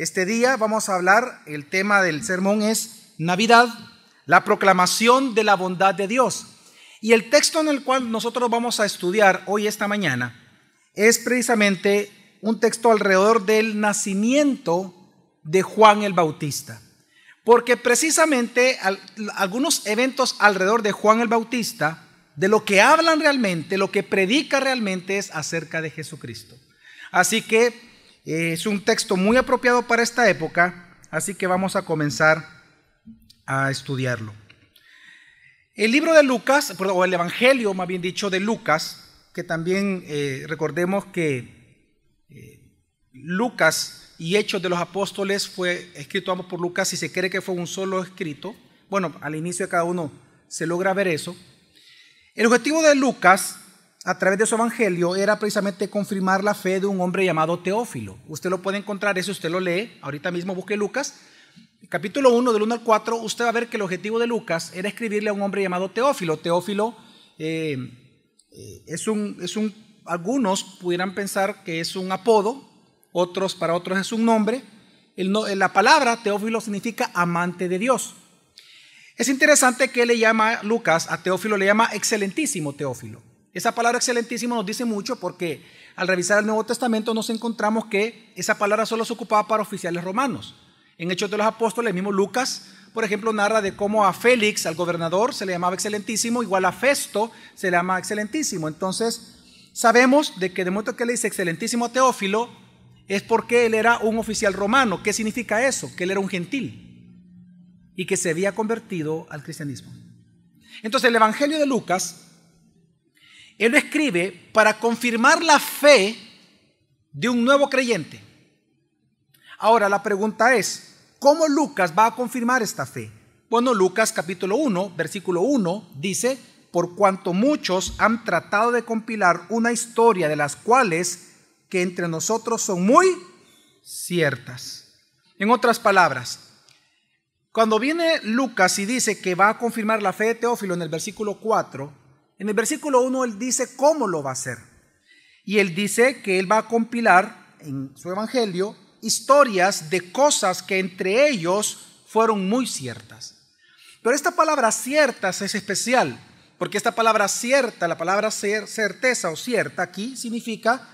Este día vamos a hablar, el tema del sermón es Navidad, la proclamación de la bondad de Dios. Y el texto en el cual nosotros vamos a estudiar hoy, esta mañana, es precisamente un texto alrededor del nacimiento de Juan el Bautista. Porque precisamente algunos eventos alrededor de Juan el Bautista, de lo que hablan realmente, lo que predica realmente es acerca de Jesucristo. Así que es un texto muy apropiado para esta época, así que vamos a comenzar a estudiarlo. El libro de Lucas, o el Evangelio más bien dicho de Lucas, que también recordemos que Lucas y Hechos de los Apóstoles fue escrito ambos por Lucas y se cree que fue un solo escrito. Bueno, al inicio de cada uno se logra ver eso. El objetivo de Lucas, a través de su evangelio, era precisamente confirmar la fe de un hombre llamado Teófilo. Usted lo puede encontrar, eso usted lo lee, ahorita mismo busque Lucas, capítulo 1, del 1 al 4, usted va a ver que el objetivo de Lucas era escribirle a un hombre llamado Teófilo. Teófilo algunos pudieran pensar que es un apodo, para otros es un nombre. La palabra Teófilo significa amante de Dios. Es interesante que Lucas a Teófilo le llama excelentísimo Teófilo. Esa palabra excelentísimo nos dice mucho porque al revisar el Nuevo Testamento nos encontramos que esa palabra solo se ocupaba para oficiales romanos. En Hechos de los Apóstoles, el mismo Lucas, por ejemplo, narra de cómo a Félix, al gobernador, se le llamaba excelentísimo, igual a Festo se le llama excelentísimo. Entonces, sabemos de que de momento que le dice excelentísimo a Teófilo, es porque él era un oficial romano. ¿Qué significa eso? Que él era un gentil y que se había convertido al cristianismo. Entonces, el Evangelio de Lucas, él lo escribe para confirmar la fe de un nuevo creyente. Ahora, la pregunta es, ¿cómo Lucas va a confirmar esta fe? Bueno, Lucas capítulo 1, versículo 1 dice: por cuanto muchos han tratado de compilar una historia de las cuales que entre nosotros son muy ciertas. En otras palabras, cuando viene Lucas y dice que va a confirmar la fe de Teófilo en el versículo 4, en el versículo 1 él dice cómo lo va a hacer. Y él dice que él va a compilar en su evangelio historias de cosas que entre ellos fueron muy ciertas. Pero esta palabra ciertas es especial, porque esta palabra cierta, la palabra certeza o cierta aquí significa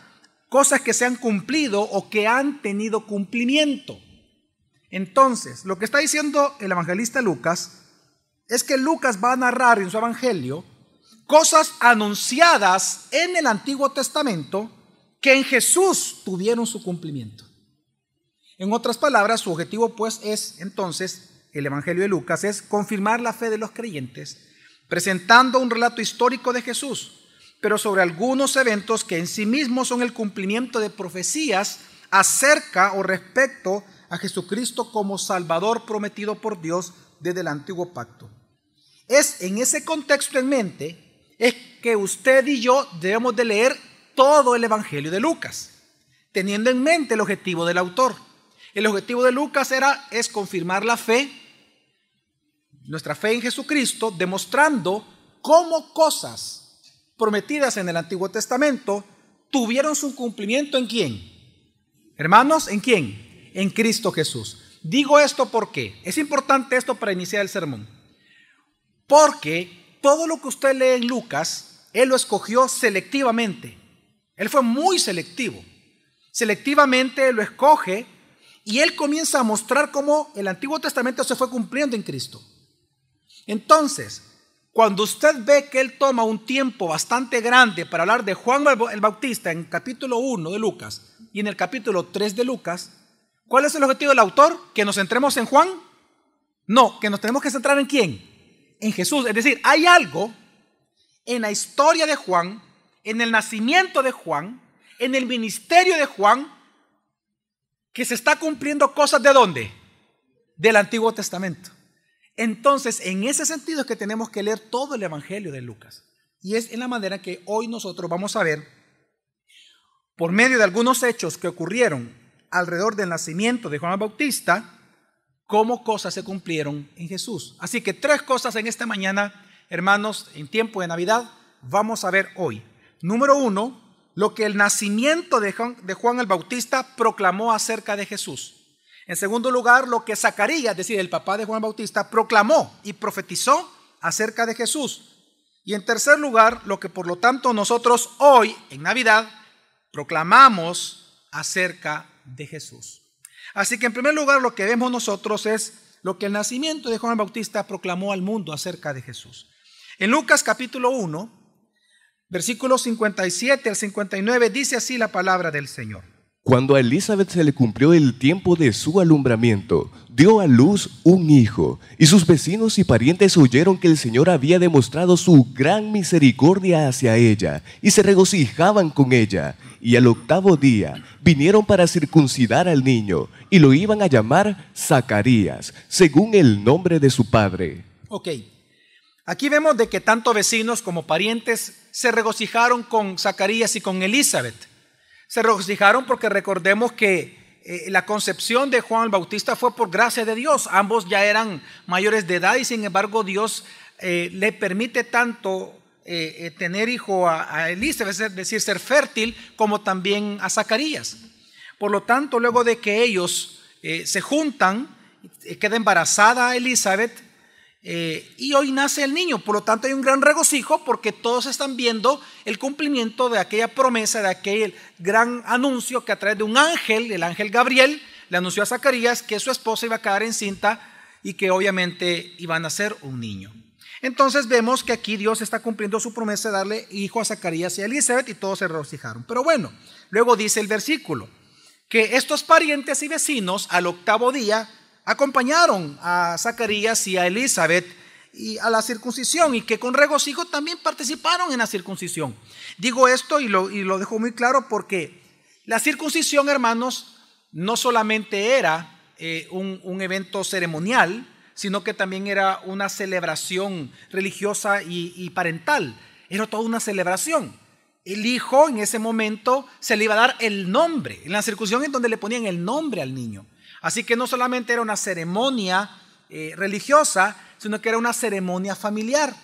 cosas que se han cumplido o que han tenido cumplimiento. Entonces, lo que está diciendo el evangelista Lucas es que Lucas va a narrar en su evangelio cosas anunciadas en el Antiguo Testamento que en Jesús tuvieron su cumplimiento. En otras palabras, su objetivo pues es entonces, el evangelio de Lucas es confirmar la fe de los creyentes, presentando un relato histórico de Jesús, pero sobre algunos eventos que en sí mismos son el cumplimiento de profecías acerca o respecto a Jesucristo como Salvador prometido por Dios desde el antiguo pacto. Es en ese contexto en mente es que usted y yo debemos de leer todo el evangelio de Lucas, teniendo en mente el objetivo del autor. El objetivo de Lucas es confirmar la fe, nuestra fe en Jesucristo, demostrando cómo cosas prometidas en el Antiguo Testamento tuvieron su cumplimiento ¿en quién? Hermanos, ¿en quién? En Cristo Jesús. Digo esto porque es importante esto para iniciar el sermón. Porque todo lo que usted lee en Lucas, él lo escogió selectivamente. Él fue muy selectivo. Selectivamente lo escoge y él comienza a mostrar cómo el Antiguo Testamento se fue cumpliendo en Cristo. Entonces, cuando usted ve que él toma un tiempo bastante grande para hablar de Juan el Bautista en capítulo 1 de Lucas y en el capítulo 3 de Lucas, ¿cuál es el objetivo del autor? ¿Que nos centremos en Juan? No, que nos tenemos que centrar ¿en quién? En Jesús. Es decir, hay algo en la historia de Juan, en el nacimiento de Juan, en el ministerio de Juan, que se está cumpliendo cosas ¿de dónde? Del Antiguo Testamento. Entonces, en ese sentido es que tenemos que leer todo el evangelio de Lucas. Y es en la manera que hoy nosotros vamos a ver, por medio de algunos hechos que ocurrieron alrededor del nacimiento de Juan el Bautista, cómo cosas se cumplieron en Jesús. Así que 3 cosas en esta mañana, hermanos, en tiempo de Navidad, vamos a ver hoy. Número 1, lo que el nacimiento de Juan el Bautista proclamó acerca de Jesús. En segundo lugar, lo que Zacarías, es decir, el papá de Juan Bautista, proclamó y profetizó acerca de Jesús. Y en tercer lugar, lo que por lo tanto nosotros hoy, en Navidad, proclamamos acerca de Jesús. Así que en primer lugar, lo que vemos nosotros es lo que el nacimiento de Juan Bautista proclamó al mundo acerca de Jesús. En Lucas capítulo 1, versículos 57 al 59, dice así la palabra del Señor. Cuando a Elizabeth se le cumplió el tiempo de su alumbramiento, dio a luz un hijo, y sus vecinos y parientes oyeron que el Señor había demostrado su gran misericordia hacia ella, y se regocijaban con ella. Y al octavo día vinieron para circuncidar al niño, y lo iban a llamar Zacarías, según el nombre de su padre. Ok, aquí vemos de que tanto vecinos como parientes se regocijaron con Zacarías y con Elizabeth. Se regocijaron porque recordemos que la concepción de Juan el Bautista fue por gracia de Dios. Ambos ya eran mayores de edad y sin embargo Dios le permite tanto tener hijo a Elizabeth, es decir, ser fértil, como también a Zacarías. Por lo tanto, luego de que ellos se juntan, queda embarazada Elizabeth, y hoy nace el niño. Por lo tanto hay un gran regocijo porque todos están viendo el cumplimiento de aquella promesa, de aquel gran anuncio que a través de un ángel, el ángel Gabriel, le anunció a Zacarías que su esposa iba a quedar encinta y que obviamente iba a nacer un niño. Entonces vemos que aquí Dios está cumpliendo su promesa de darle hijo a Zacarías y a Elizabeth, y todos se regocijaron. Pero bueno, luego dice el versículo que estos parientes y vecinos al octavo día acompañaron a Zacarías y a Elizabeth y a la circuncisión, y que con regocijo también participaron en la circuncisión. Digo esto y lo dejo muy claro porque la circuncisión, hermanos, no solamente era un evento ceremonial, sino que también era una celebración religiosa y parental. Era toda una celebración. El hijo en ese momento se le iba a dar el nombre. En la circuncisión es donde le ponían el nombre al niño. Así que no solamente era una ceremonia religiosa, sino que era una ceremonia familiar.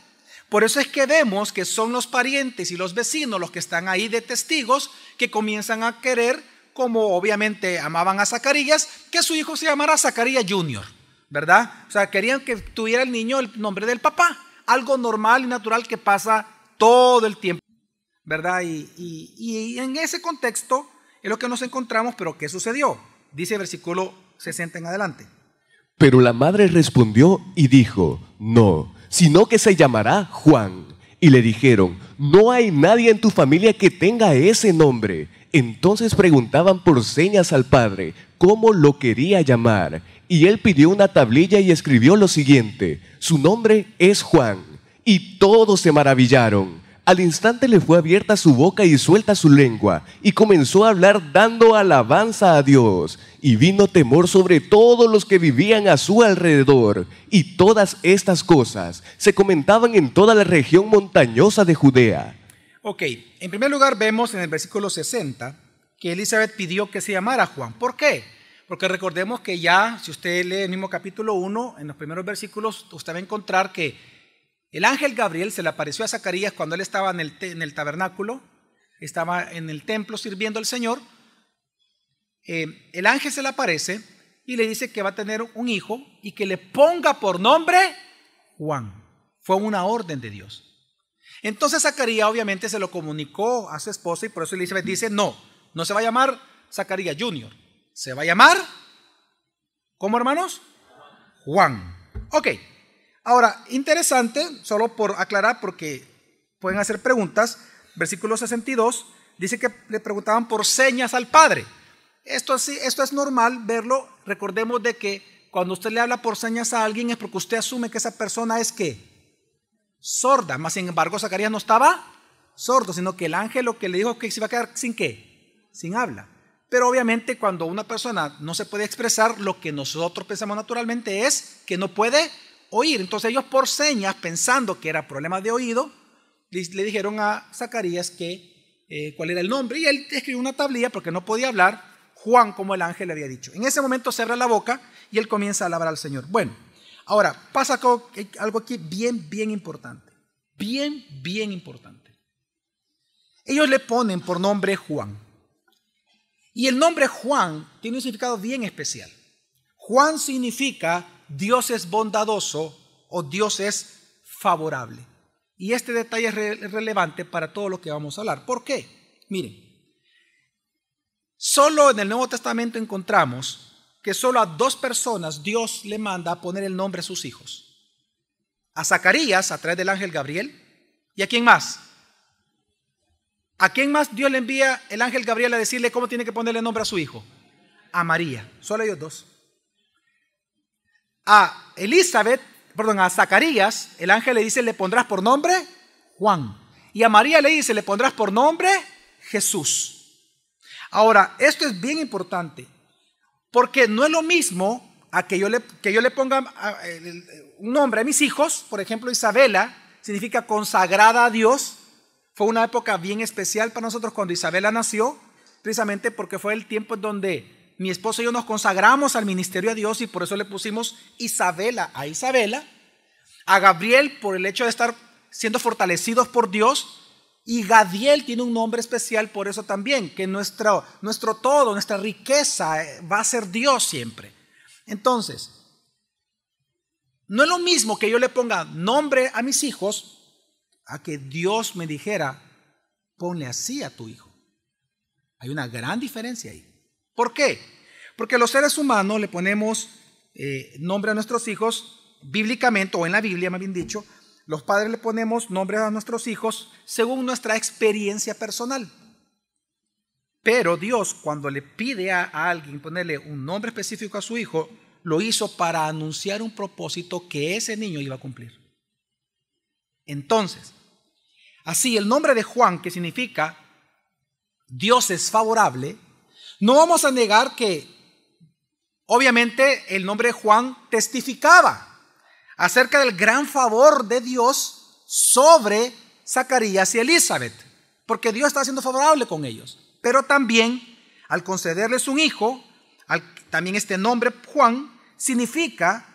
Por eso es que vemos que son los parientes y los vecinos los que están ahí de testigos, que comienzan a querer, como obviamente amaban a Zacarías, que su hijo se llamara Zacarías Jr., ¿verdad? O sea, querían que tuviera el niño el nombre del papá, algo normal y natural que pasa todo el tiempo, ¿verdad? Y en ese contexto es lo que nos encontramos. Pero ¿qué sucedió? Dice el versículo 60 en adelante. Pero la madre respondió y dijo, no, sino que se llamará Juan. Y le dijeron, no hay nadie en tu familia que tenga ese nombre. Entonces preguntaban por señas al padre cómo lo quería llamar. Y él pidió una tablilla y escribió lo siguiente, su nombre es Juan. Y todos se maravillaron. Al instante le fue abierta su boca y suelta su lengua, y comenzó a hablar dando alabanza a Dios. Y vino temor sobre todos los que vivían a su alrededor. Y todas estas cosas se comentaban en toda la región montañosa de Judea. Ok, en primer lugar vemos en el versículo 60 que Elizabeth pidió que se llamara Juan. ¿Por qué? Porque recordemos que ya, si usted lee el mismo capítulo 1, en los primeros versículos, usted va a encontrar que el ángel Gabriel se le apareció a Zacarías cuando él estaba en el tabernáculo, estaba en el templo sirviendo al Señor. El ángel se le aparece y le dice que va a tener un hijo y que le ponga por nombre Juan. Fue una orden de Dios. Entonces Zacarías obviamente se lo comunicó a su esposa, y por eso Elizabeth dice, no se va a llamar Zacarías Jr., se va a llamar, ¿cómo, hermanos? Juan. Ok. Ahora, interesante, solo por aclarar, porque pueden hacer preguntas, versículo 62, dice que le preguntaban por señas al padre. Esto es normal verlo. Recordemos de que cuando usted le habla por señas a alguien es porque usted asume que esa persona es ¿qué? Sorda. Más sin embargo, Zacarías no estaba sordo, sino que el ángel lo que le dijo que se iba a quedar sin ¿qué? Sin habla. Pero obviamente cuando una persona no se puede expresar, lo que nosotros pensamos naturalmente es que no puede oír. Entonces ellos por señas, pensando que era problema de oído, le dijeron a Zacarías que cuál era el nombre, y él escribió una tablilla porque no podía hablar, Juan, como el ángel le había dicho. En ese momento se abre la boca y él comienza a alabar al Señor. Bueno, ahora pasa algo aquí bien importante, bien importante. Ellos le ponen por nombre Juan, y el nombre Juan tiene un significado bien especial. Juan significa Dios es bondadoso o Dios es favorable. Y este detalle es relevante para todo lo que vamos a hablar. ¿Por qué? Miren, solo en el Nuevo Testamento encontramos que solo a 2 personas Dios le manda a poner el nombre a sus hijos. A Zacarías a través del ángel Gabriel. ¿Y a quién más? ¿A quién más Dios le envía el ángel Gabriel a decirle cómo tiene que ponerle nombre a su hijo? A María. Solo ellos 2. A Zacarías, el ángel le dice, le pondrás por nombre Juan. Y a María le dice, le pondrás por nombre Jesús. Ahora, esto es bien importante, porque no es lo mismo a que yo le ponga un nombre a mis hijos. Por ejemplo, Isabela significa consagrada a Dios. Fue una época bien especial para nosotros cuando Isabela nació, precisamente porque fue el tiempo en donde mi esposo y yo nos consagramos al ministerio de Dios, y por eso le pusimos Isabela a Isabela. A Gabriel por el hecho de estar siendo fortalecidos por Dios. Y Gadiel tiene un nombre especial por eso también, que nuestro todo, nuestra riqueza va a ser Dios siempre. Entonces, no es lo mismo que yo le ponga nombre a mis hijos a que Dios me dijera, ponle así a tu hijo. Hay una gran diferencia ahí. ¿Por qué? Porque los seres humanos le ponemos nombre a nuestros hijos bíblicamente, o en la Biblia más bien dicho. Los padres le ponemos nombres a nuestros hijos según nuestra experiencia personal. Pero Dios, cuando le pide a alguien ponerle un nombre específico a su hijo, lo hizo para anunciar un propósito que ese niño iba a cumplir. Entonces, así el nombre de Juan, que significa Dios es favorable, no vamos a negar que obviamente el nombre de Juan testificaba acerca del gran favor de Dios sobre Zacarías y Elizabeth, porque Dios está siendo favorable con ellos. Pero también, al concederles un hijo, también este nombre Juan significa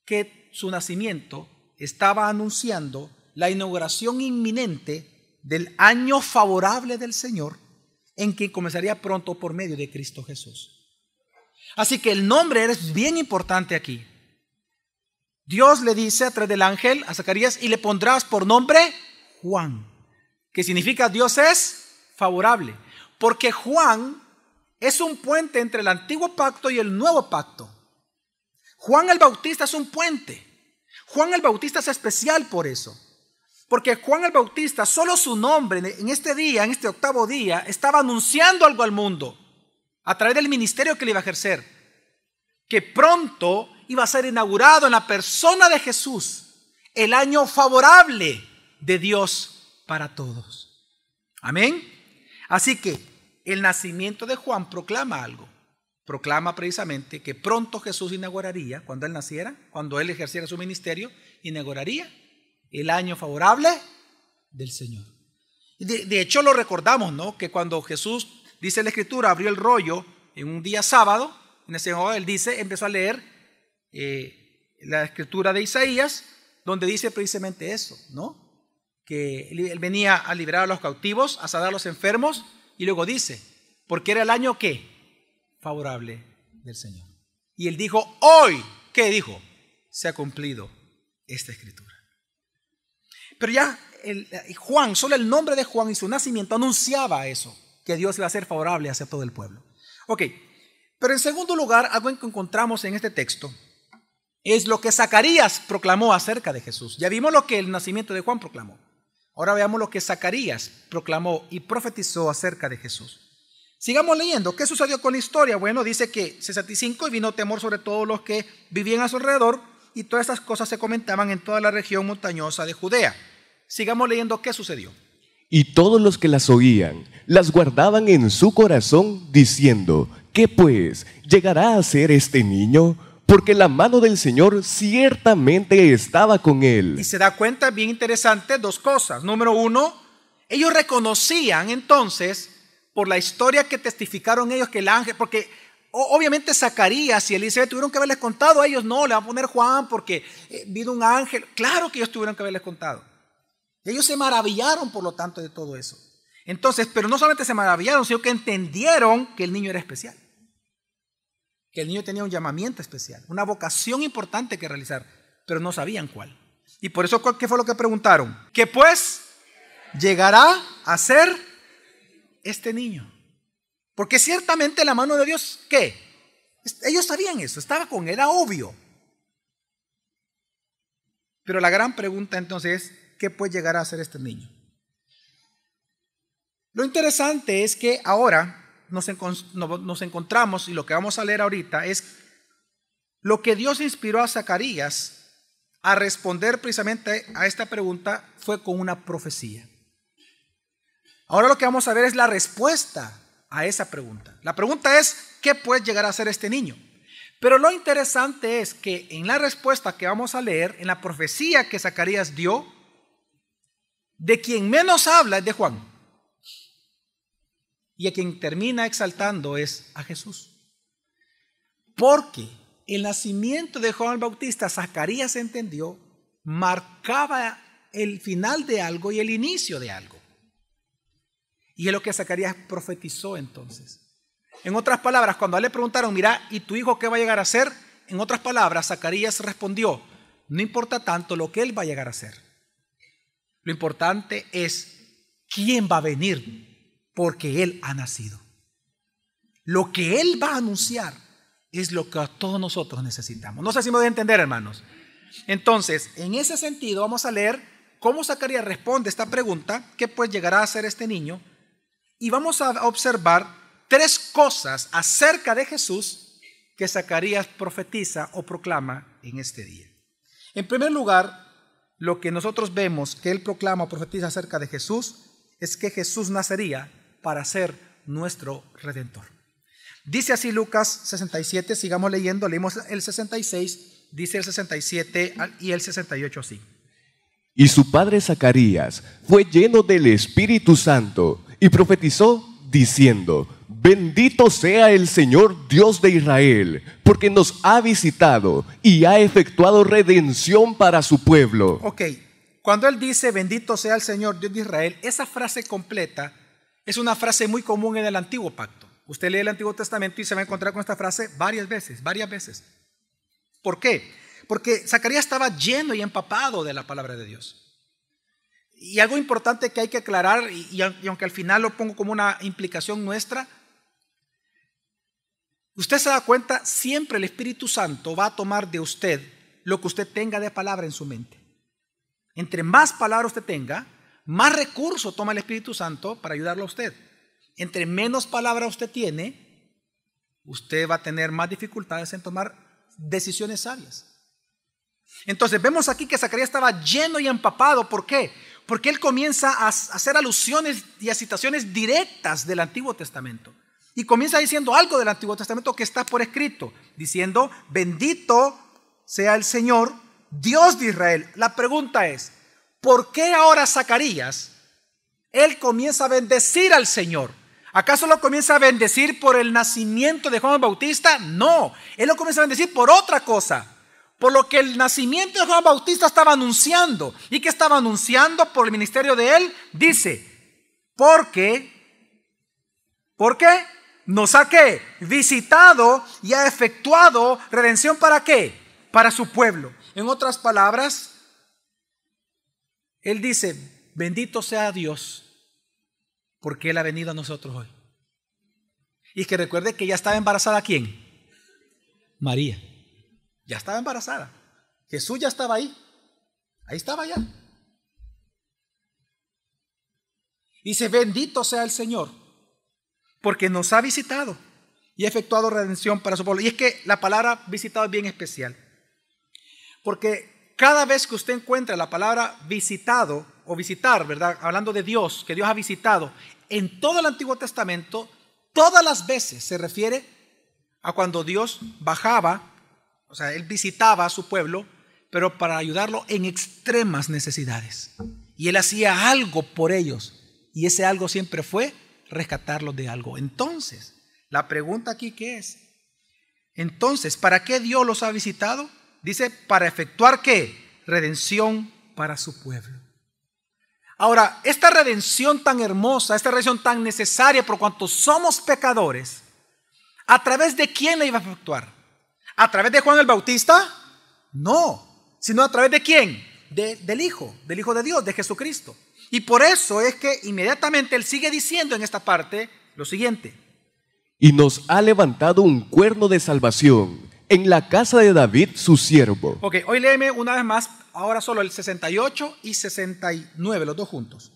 que su nacimiento estaba anunciando la inauguración inminente del año favorable del Señor, en que comenzaría pronto por medio de Cristo Jesús. Así que el nombre es bien importante aquí. Dios le dice a través del ángel a Zacarías, y le pondrás por nombre Juan, que significa Dios es favorable, porque Juan es un puente entre el antiguo pacto y el nuevo pacto. Juan el Bautista es un puente. Juan el Bautista es especial por eso, porque Juan el Bautista, solo su nombre en este día, en este 8º día, estaba anunciando algo al mundo a través del ministerio que le iba a ejercer, que pronto iba a ser inaugurado en la persona de Jesús el año favorable de Dios para todos. Amén. Así que el nacimiento de Juan proclama algo. Proclama precisamente que pronto Jesús inauguraría, cuando él naciera, cuando él ejerciera su ministerio, inauguraría el año favorable del Señor. De hecho lo recordamos, ¿no? Que cuando Jesús, dice la Escritura, abrió el rollo en un día sábado, en ese momento él dice, empezó a leer la escritura de Isaías, donde dice precisamente eso, ¿no? Que él venía a liberar a los cautivos, a sanar a los enfermos, y luego dice, porque era el año ¿qué? Favorable del Señor. Y él dijo, hoy, ¿qué dijo? Se ha cumplido esta escritura. Pero ya Juan, solo el nombre de Juan y su nacimiento anunciaba eso, que Dios iba a ser favorable hacia todo el pueblo. Ok, pero en segundo lugar, algo que encontramos en este texto es lo que Zacarías proclamó acerca de Jesús. Ya vimos lo que el nacimiento de Juan proclamó. Ahora veamos lo que Zacarías proclamó y profetizó acerca de Jesús. Sigamos leyendo. ¿Qué sucedió con la historia? Bueno, dice que 65 y vino temor sobre todos los que vivían a su alrededor, y todas estas cosas se comentaban en toda la región montañosa de Judea. Sigamos leyendo qué sucedió. Y todos los que las oían, las guardaban en su corazón, diciendo, ¿qué pues llegará a ser este niño? Porque la mano del Señor ciertamente estaba con él. Y se da cuenta, bien interesante, 2 cosas. Número 1, ellos reconocían entonces, por la historia que testificaron ellos, que el ángel, porque obviamente Zacarías y Elizabeth tuvieron que haberles contado a ellos, no, le van a poner Juan porque vino un ángel. Claro que ellos tuvieron que haberles contado. Ellos se maravillaron, por lo tanto, de todo eso. Entonces, pero no solamente se maravillaron, sino que entendieron que el niño era especial. que el niño tenía un llamamiento especial, una vocación importante que realizar, pero no sabían cuál. Y por eso, ¿qué fue lo que preguntaron? ¿Qué pues llegará a ser este niño? Porque ciertamente la mano de Dios, ¿qué? Ellos sabían eso, estaba con él, era obvio. Pero la gran pregunta entonces es, ¿qué pues llegará a ser este niño? Lo interesante es que ahora nos encontramos, y lo que vamos a leer ahorita es lo que Dios inspiró a Zacarías a responder precisamente a esta pregunta fue con una profecía. Ahora lo que vamos a ver es la respuesta a esa pregunta. La pregunta es, ¿qué puede llegar a ser este niño? Pero lo interesante es que en la respuesta que vamos a leer, en la profecía que Zacarías dio, de quien menos habla es de Juan. Y a quien termina exaltando es a Jesús. Porque el nacimiento de Juan el Bautista, Zacarías entendió, marcaba el final de algo y el inicio de algo. Y es lo que Zacarías profetizó entonces. En otras palabras, cuando a él le preguntaron, mira, ¿y tu hijo qué va a llegar a ser? En otras palabras, Zacarías respondió, no importa tanto lo que él va a llegar a ser. Lo importante es quién va a venir, porque él ha nacido. Lo que él va a anunciar es lo que a todos nosotros necesitamos. No sé si me voy a entender, hermanos. Entonces, en ese sentido, vamos a leer cómo Zacarías responde esta pregunta, ¿qué pues llegará a ser este niño? Y vamos a observar 3 cosas acerca de Jesús que Zacarías profetiza o proclama en este día. En primer lugar, lo que nosotros vemos que él proclama o profetiza acerca de Jesús es que Jesús nacería para ser nuestro Redentor. Dice así Lucas 67, sigamos leyendo, leímos el 66, dice el 67 y el 68 así. Y su padre Zacarías fue lleno del Espíritu Santo y profetizó diciendo, bendito sea el Señor Dios de Israel, porque nos ha visitado y ha efectuado redención para su pueblo. Ok, cuando él dice bendito sea el Señor Dios de Israel, esa frase completa es una frase muy común en el Antiguo Pacto. Usted lee el Antiguo Testamento y se va a encontrar con esta frase varias veces. ¿Por qué? Porque Zacarías estaba lleno y empapado de la palabra de Dios. Y algo importante que hay que aclarar, y aunque al final lo pongo como una implicación nuestra, usted se da cuenta, siempre el Espíritu Santo va a tomar de usted lo que usted tenga de palabra en su mente. Entre más palabra usted tenga, más recurso toma el Espíritu Santo para ayudarlo a usted. Entre menos palabra usted tiene, usted va a tener más dificultades en tomar decisiones sabias. Entonces vemos aquí que Zacarías estaba lleno y empapado. ¿Por qué? Porque él comienza a hacer alusiones y a citaciones directas del Antiguo Testamento. Y comienza diciendo algo del Antiguo Testamento que está por escrito, diciendo, bendito sea el Señor, Dios de Israel. La pregunta es, ¿por qué ahora Zacarías, él comienza a bendecir al Señor? ¿Acaso lo comienza a bendecir por el nacimiento de Juan Bautista? No, él lo comienza a bendecir por otra cosa. Por lo que el nacimiento de Juan Bautista estaba anunciando. ¿Y qué estaba anunciando por el ministerio de él? Dice, ¿por qué nos ha ¿qué? Visitado y ha efectuado redención ¿para qué? Para su pueblo. En otras palabras, él dice, bendito sea Dios, porque él ha venido a nosotros hoy. Y que recuerde que ya estaba embarazada, ¿quién? María. Ya estaba embarazada. Jesús ya estaba ahí. Ahí estaba ya. Dice, bendito sea el Señor, porque nos ha visitado y ha efectuado redención para su pueblo. Y es que la palabra visitado es bien especial. Porque cada vez que usted encuentra la palabra visitado o visitar, ¿verdad? Hablando de Dios, que Dios ha visitado, en todo el Antiguo Testamento, todas las veces se refiere a cuando Dios bajaba. O sea, él visitaba a su pueblo, pero para ayudarlo en extremas necesidades. Y él hacía algo por ellos. Y ese algo siempre fue rescatarlos de algo. Entonces, la pregunta aquí, ¿qué es? Entonces, ¿para qué Dios los ha visitado? Dice, para efectuar ¿qué? Redención para su pueblo. Ahora, esta redención tan hermosa, esta redención tan necesaria por cuanto somos pecadores, ¿A través de quién la iba a efectuar? ¿A través de Juan el Bautista? No, sino a través de quién? Del Hijo de Dios, de Jesucristo. Y por eso es que inmediatamente él sigue diciendo en esta parte lo siguiente. Y nos ha levantado un cuerno de salvación en la casa de David, su siervo. Ok, hoy léeme una vez más, ahora solo el 68 y 69, los dos juntos.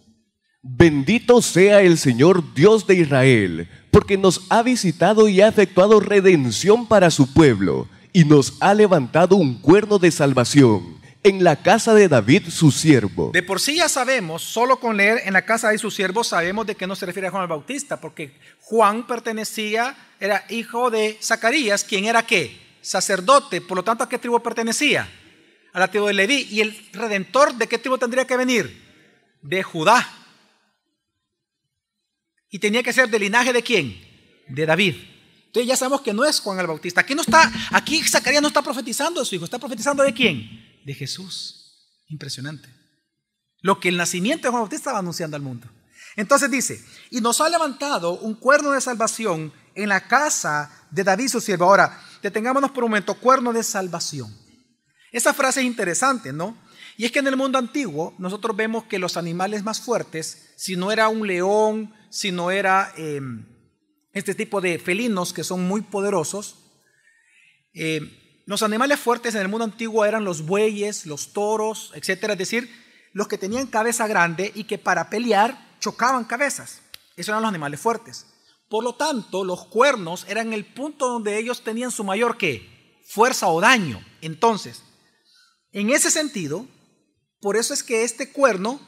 Bendito sea el Señor Dios de Israel, porque nos ha visitado y ha efectuado redención para su pueblo, y nos ha levantado un cuerno de salvación en la casa de David, su siervo. De por sí ya sabemos, solo con leer en la casa de su siervo, sabemos de qué no se refiere a Juan el Bautista, porque Juan era hijo de Zacarías, quien era ¿qué? Sacerdote. Por lo tanto, ¿a qué tribu pertenecía? A la tribu de Leví. ¿Y el Redentor de qué tribu tendría que venir? De Judá. Y tenía que ser del linaje ¿de quién? De David. Entonces ya sabemos que no es Juan el Bautista. Aquí Zacarías no está profetizando de su hijo, está profetizando ¿de quién? De Jesús. Impresionante. Lo que el nacimiento de Juan Bautista estaba anunciando al mundo. Entonces dice, y nos ha levantado un cuerno de salvación en la casa de David su siervo. Ahora, detengámonos por un momento, cuerno de salvación. Esa frase es interesante, ¿no? Y es que en el mundo antiguo nosotros vemos que los animales más fuertes, si no era un león, si no era este tipo de felinos que son muy poderosos, los animales fuertes en el mundo antiguo eran los bueyes, los toros, etcétera. Es decir, los que tenían cabeza grande y que para pelear chocaban cabezas. Esos eran los animales fuertes. Por lo tanto, los cuernos eran el punto donde ellos tenían su mayor ¿qué? Fuerza o daño. Entonces, en ese sentido, por eso es que este cuerno,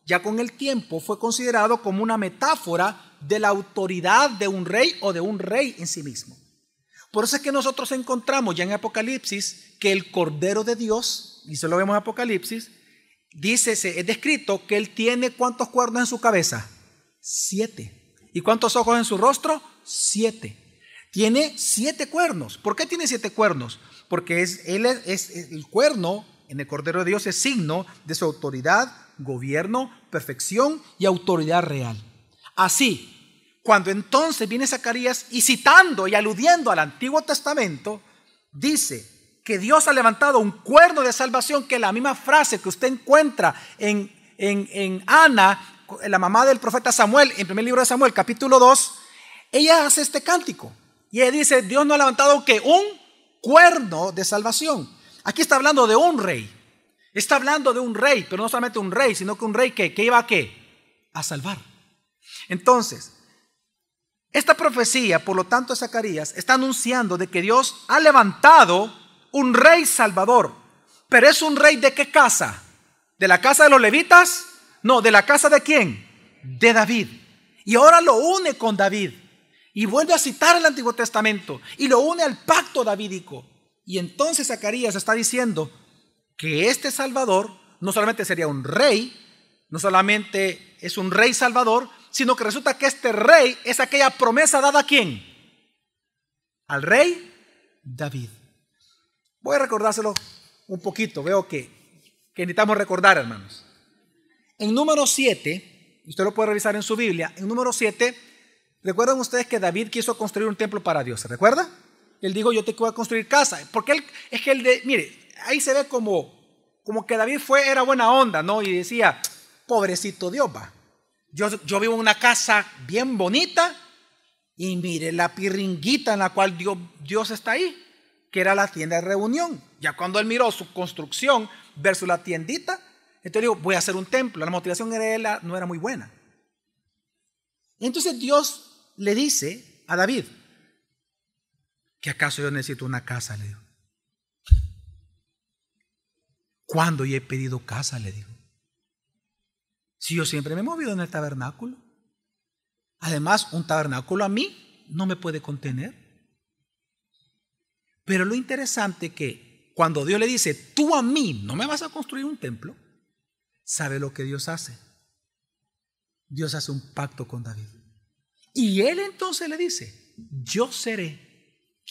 ya con el tiempo, fue considerado como una metáfora de la autoridad de un rey o de un rey en sí mismo. Por eso es que nosotros encontramos ya en Apocalipsis que el Cordero de Dios, y se lo vemos en Apocalipsis, es descrito que él tiene ¿cuántos cuernos en su cabeza? 7. ¿Y cuántos ojos en su rostro? 7. Tiene 7 cuernos. ¿Por qué tiene 7 cuernos? Porque el cuerno en el Cordero de Dios es signo de su autoridad, gobierno, perfección y autoridad real. Así, cuando entonces viene Zacarías y citando y aludiendo al Antiguo Testamento, dice que Dios ha levantado un cuerno de salvación, que es la misma frase que usted encuentra en Ana, la mamá del profeta Samuel, en el primer libro de Samuel, capítulo 2, ella hace este cántico y ella dice, Dios no ha levantado que un cuerno de salvación. Aquí está hablando de un rey. Está hablando de un rey, pero no solamente un rey, sino que un rey que iba a ¿qué? A salvar. Entonces, esta profecía, por lo tanto, Zacarías está anunciando de que Dios ha levantado un rey salvador. Pero es un rey ¿de qué casa? ¿De la casa de los levitas? No, ¿de la casa de quién? De David. Y ahora lo une con David. Y vuelve a citar el Antiguo Testamento y lo une al pacto davídico. Y entonces Zacarías está diciendo que este Salvador no solamente sería un rey, no solamente es un rey salvador, sino que resulta que este rey es aquella promesa dada ¿a quién? Al rey David. Voy a recordárselo un poquito, veo que necesitamos recordar, hermanos. En número 7, usted lo puede revisar en su Biblia, en número 7, ¿recuerdan ustedes que David quiso construir un templo para Dios? ¿Se recuerda? Él dijo, yo te voy a construir casa. Porque mire, ahí se ve como que David era buena onda, ¿no? Y decía, pobrecito Dios, va. Yo vivo en una casa bien bonita y mire la pirringuita en la cual Dios está ahí, que era la tienda de reunión. Ya cuando él miró su construcción versus la tiendita, entonces dijo, voy a hacer un templo. La motivación no era muy buena. Entonces Dios le dice a David, ¿que acaso yo necesito una casa? Le dijo. ¿Cuándo yo he pedido casa? Le dijo. Si yo siempre me he movido en el tabernáculo. Además, un tabernáculo a mí no me puede contener. Pero lo interesante que cuando Dios le dice, tú a mí no me vas a construir un templo, ¿sabe lo que Dios hace? Dios hace un pacto con David. Y él entonces le dice, yo seré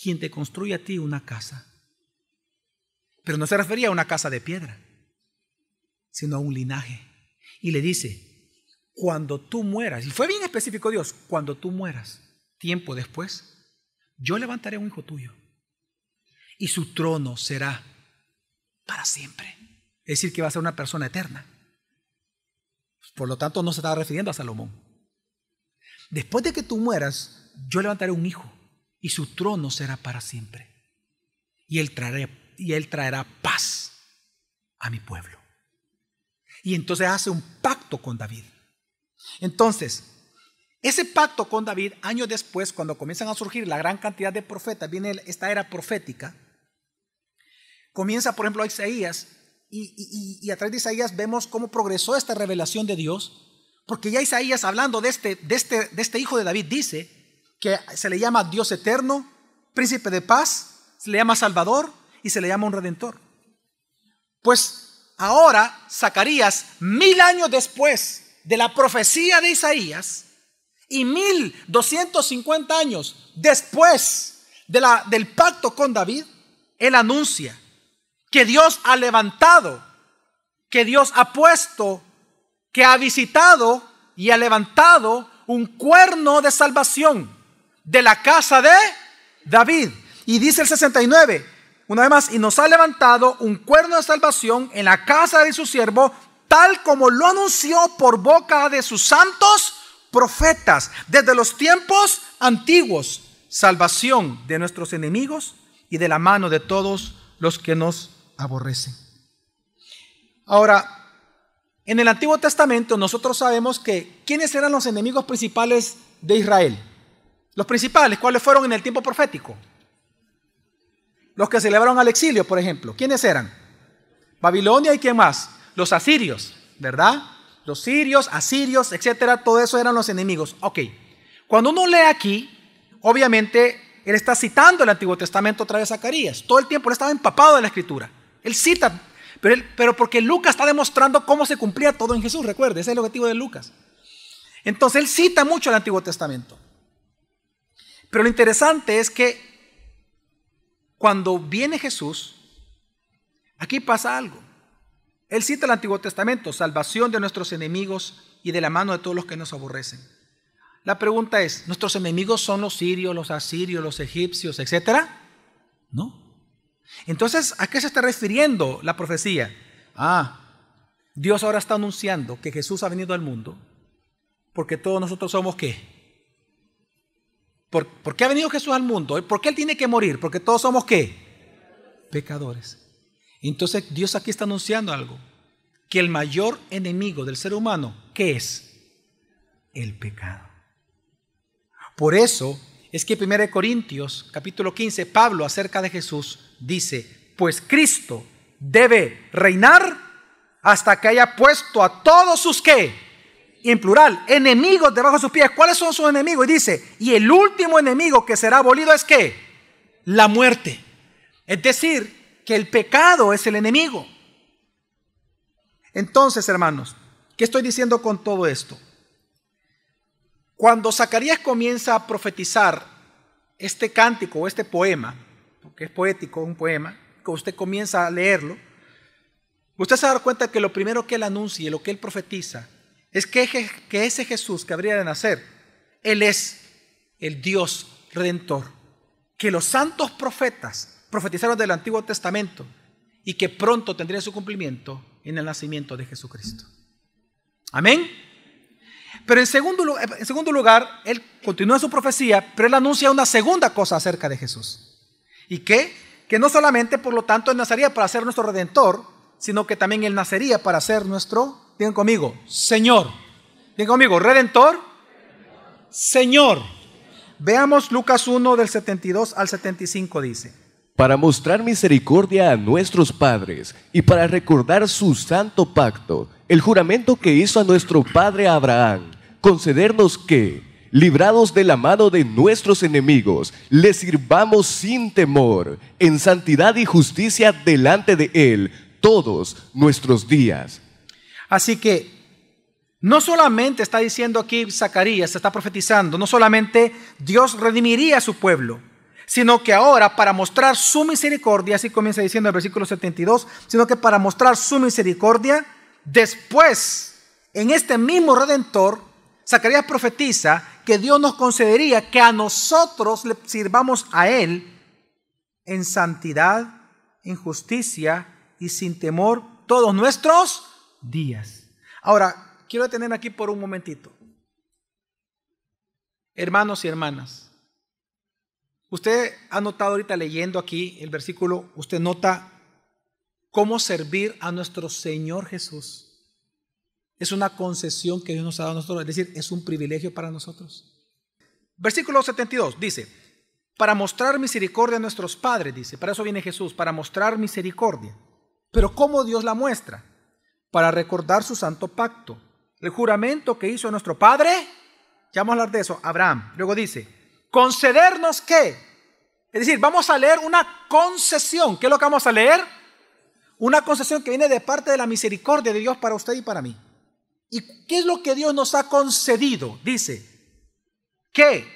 quien te construye a ti una casa. Pero no se refería a una casa de piedra, sino a un linaje. Y le dice, cuando tú mueras, y fue bien específico Dios, cuando tú mueras, tiempo después, yo levantaré un hijo tuyo y su trono será para siempre. Es decir, que va a ser una persona eterna. Por lo tanto, no se estaba refiriendo a Salomón. Después de que tú mueras, yo levantaré un hijo y su trono será para siempre. Y él traerá paz a mi pueblo. Y entonces hace un pacto con David. Entonces, ese pacto con David, años después, cuando comienzan a surgir la gran cantidad de profetas, viene esta era profética. Comienza, por ejemplo, a Isaías, y a través de Isaías vemos cómo progresó esta revelación de Dios, porque ya Isaías, hablando de este hijo de David, dice que se le llama Dios eterno, príncipe de paz, se le llama Salvador y se le llama un Redentor. Pues ahora, Zacarías, 1000 años después de la profecía de Isaías y 1250 años después del pacto con David, él anuncia que Dios ha levantado, que Dios ha puesto, que ha visitado y ha levantado un cuerno de salvación de la casa de David. Y dice el 69, una vez más, y nos ha levantado un cuerno de salvación en la casa de su siervo, tal como lo anunció por boca de sus santos profetas desde los tiempos antiguos, salvación de nuestros enemigos y de la mano de todos los que nos aborrecen. Ahora, en el Antiguo Testamento nosotros sabemos que ¿quiénes eran los enemigos principales de Israel? Los principales, ¿cuáles fueron en el tiempo profético? Los que se llevaron al exilio, por ejemplo. ¿Quiénes eran? Babilonia y ¿quién más? Los asirios, ¿verdad? Los sirios, asirios, etcétera, todo eso eran los enemigos. Ok, cuando uno lee aquí, obviamente él está citando el Antiguo Testamento otra vez a Zacarías. Todo el tiempo él estaba empapado de la Escritura. Él cita, pero porque Lucas está demostrando cómo se cumplía todo en Jesús, recuerde, ese es el objetivo de Lucas. Entonces él cita mucho el Antiguo Testamento. Pero lo interesante es que cuando viene Jesús, aquí pasa algo. Él cita el Antiguo Testamento, salvación de nuestros enemigos y de la mano de todos los que nos aborrecen. La pregunta es, ¿nuestros enemigos son los sirios, los asirios, los egipcios, etcétera? No. Entonces, ¿a qué se está refiriendo la profecía? Dios ahora está anunciando que Jesús ha venido al mundo porque todos nosotros somos ¿qué? ¿Por qué ha venido Jesús al mundo? ¿Por qué Él tiene que morir? Porque todos somos ¿qué? Pecadores. Entonces Dios aquí está anunciando algo, que el mayor enemigo del ser humano, ¿qué es? El pecado. Por eso es que 1 Corintios capítulo 15, Pablo acerca de Jesús dice, pues Cristo debe reinar hasta que haya puesto a todos sus ¿qué? Y en plural, enemigos debajo de sus pies. ¿Cuáles son sus enemigos? Y dice, y el último enemigo que será abolido es ¿qué? La muerte. Es decir, que el pecado es el enemigo. Entonces, hermanos, ¿qué estoy diciendo con todo esto? Cuando Zacarías comienza a profetizar este cántico o este poema, porque es poético, un poema, que usted comienza a leerlo, usted se da cuenta que lo primero que él anuncia y lo que él profetiza es que ese Jesús que habría de nacer, Él es el Dios Redentor, que los santos profetas profetizaron del Antiguo Testamento y que pronto tendría su cumplimiento en el nacimiento de Jesucristo. Amén. Pero en segundo lugar, Él continúa su profecía, pero Él anuncia una segunda cosa acerca de Jesús. ¿Y qué? Que no solamente, por lo tanto, Él nacería para ser nuestro Redentor, sino que también Él nacería para ser nuestro, digan conmigo, Señor. Digan conmigo, Redentor, Señor. Veamos Lucas 1 del 72 al 75 dice. Para mostrar misericordia a nuestros padres y para recordar su santo pacto, el juramento que hizo a nuestro padre Abraham, concedernos que, librados de la mano de nuestros enemigos, le sirvamos sin temor, en santidad y justicia delante de Él, todos nuestros días. Así que no solamente está diciendo aquí Zacarías, se está profetizando, no solamente Dios redimiría a su pueblo, sino que ahora para mostrar su misericordia, así comienza diciendo el versículo 72, sino que para mostrar su misericordia, después, en este mismo Redentor, Zacarías profetiza que Dios nos concedería que a nosotros le sirvamos a Él en santidad, en justicia y sin temor todos nuestros días. Ahora, quiero detenerme aquí por un momentito. Hermanos y hermanas, usted ha notado ahorita leyendo aquí el versículo, usted nota cómo servir a nuestro Señor Jesús. Es una concesión que Dios nos ha dado a nosotros, es decir, es un privilegio para nosotros. Versículo 72 dice, para mostrar misericordia a nuestros padres, dice, para eso viene Jesús, para mostrar misericordia. Pero ¿cómo Dios la muestra? Para recordar su santo pacto, el juramento que hizo nuestro Padre, ya vamos a hablar de eso, Abraham. Luego dice, concedernos ¿qué? Es decir, vamos a leer una concesión. ¿Qué es lo que vamos a leer? Una concesión que viene de parte de la misericordia de Dios para usted y para mí. ¿Y qué es lo que Dios nos ha concedido? Dice, ¿qué?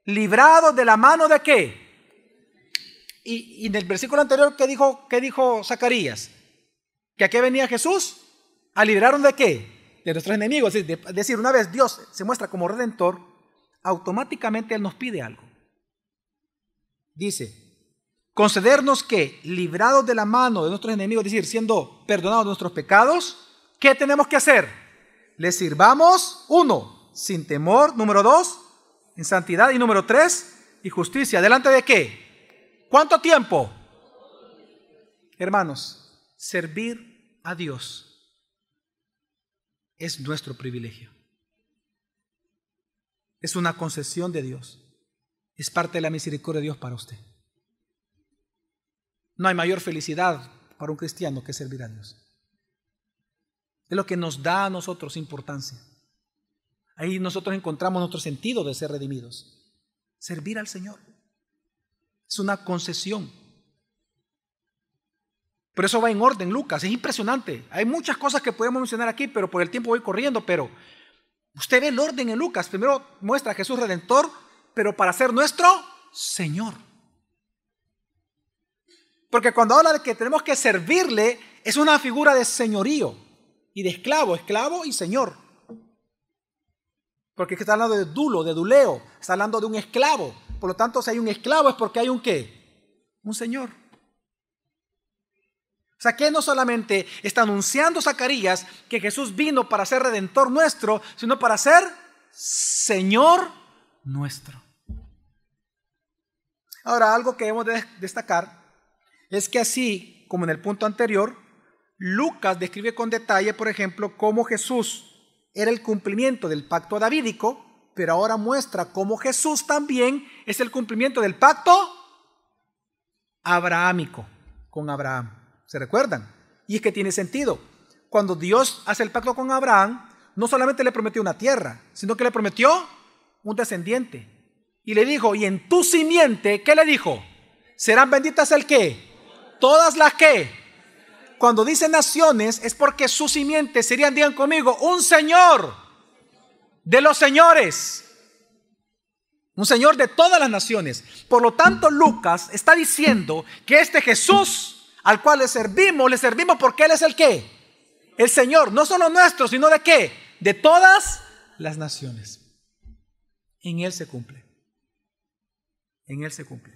¿Librados de la mano de qué? Y en el versículo anterior, ¿qué dijo Zacarías? ¿Que a qué venía Jesús? ¿A librarnos de qué? De nuestros enemigos. Es decir, una vez Dios se muestra como Redentor, automáticamente Él nos pide algo. Dice, concedernos que, librados de la mano de nuestros enemigos, es decir, siendo perdonados nuestros pecados, ¿qué tenemos que hacer? Le sirvamos, 1, sin temor, número 2, en santidad, y número 3, y justicia. ¿Delante de qué? ¿Cuánto tiempo? Hermanos, servir a Dios es nuestro privilegio. Es una concesión de Dios. Es parte de la misericordia de Dios para usted. No hay mayor felicidad para un cristiano que servir a Dios. Es lo que nos da a nosotros importancia. Ahí nosotros encontramos nuestro sentido de ser redimidos. Servir al Señor. Es una concesión. Por eso va en orden Lucas. Es impresionante. Hay muchas cosas que podemos mencionar aquí, pero por el tiempo voy corriendo. Pero usted ve el orden en Lucas. Primero muestra a Jesús Redentor, pero para ser nuestro Señor. Porque cuando habla de que tenemos que servirle, es una figura de señorío y de esclavo, esclavo y señor. Porque está hablando de dulo, de duleo, está hablando de un esclavo. Por lo tanto, si hay un esclavo es porque hay un ¿qué? Un señor. O sea, que no solamente está anunciando Zacarías que Jesús vino para ser redentor nuestro, sino para ser Señor nuestro. Ahora, algo que debemos de destacar es que así como en el punto anterior, Lucas describe con detalle, por ejemplo, cómo Jesús era el cumplimiento del pacto davídico, pero ahora muestra cómo Jesús también es el cumplimiento del pacto abrahámico con Abraham. ¿Se recuerdan? Y es que tiene sentido. Cuando Dios hace el pacto con Abraham, no solamente le prometió una tierra, sino que le prometió un descendiente. Y le dijo, y en tu simiente, ¿qué le dijo? ¿Serán benditas el qué? Todas las que. Cuando dice naciones es porque su simiente serían, digan conmigo, un señor de los señores. Un señor de todas las naciones. Por lo tanto, Lucas está diciendo que este Jesús al cual le servimos porque Él es el qué? El Señor, no solo nuestro, sino de qué? De todas las naciones. En Él se cumple. En Él se cumple.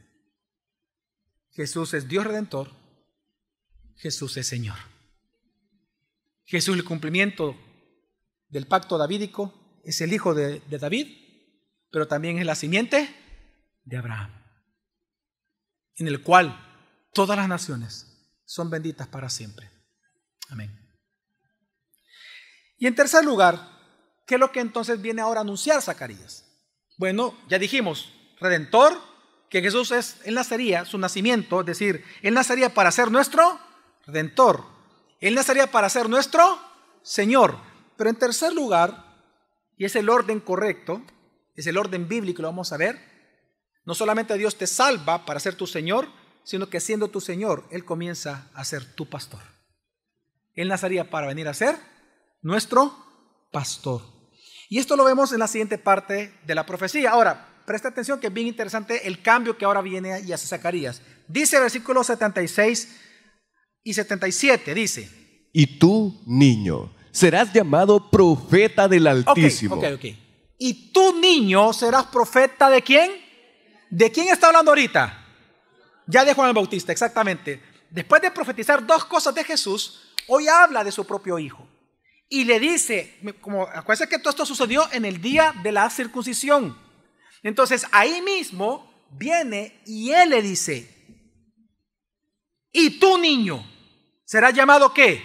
Jesús es Dios Redentor. Jesús es Señor. Jesús, el cumplimiento del pacto davídico, es el hijo de David, pero también es la simiente de Abraham, en el cual todas las naciones son benditas para siempre. Amén. Y en tercer lugar, ¿qué es lo que entonces viene ahora a anunciar Zacarías? Bueno, ya dijimos, Redentor, que Jesús él nacería, su nacimiento, es decir, Él nacería para ser nuestro Redentor. Él nacería para ser nuestro Señor. Pero en tercer lugar, y es el orden correcto, es el orden bíblico, lo vamos a ver, no solamente Dios te salva para ser tu Señor, sino que siendo tu Señor, Él comienza a ser tu pastor. Él nacería para venir a ser nuestro pastor. Y esto lo vemos en la siguiente parte de la profecía. Ahora, presta atención que es bien interesante el cambio que ahora viene y hace Zacarías. Dice versículos 76 y 77, dice: Y tú, niño, serás llamado profeta del Altísimo. Ok. y tu niño serás profeta ¿de quién? ¿De quién está hablando ahorita? Ya de Juan el Bautista, exactamente. Después de profetizar dos cosas de Jesús, hoy habla de su propio hijo. Y le dice, como acuérdense que todo esto sucedió en el día de la circuncisión. Entonces ahí mismo viene y él le dice, y tu niño será llamado ¿qué?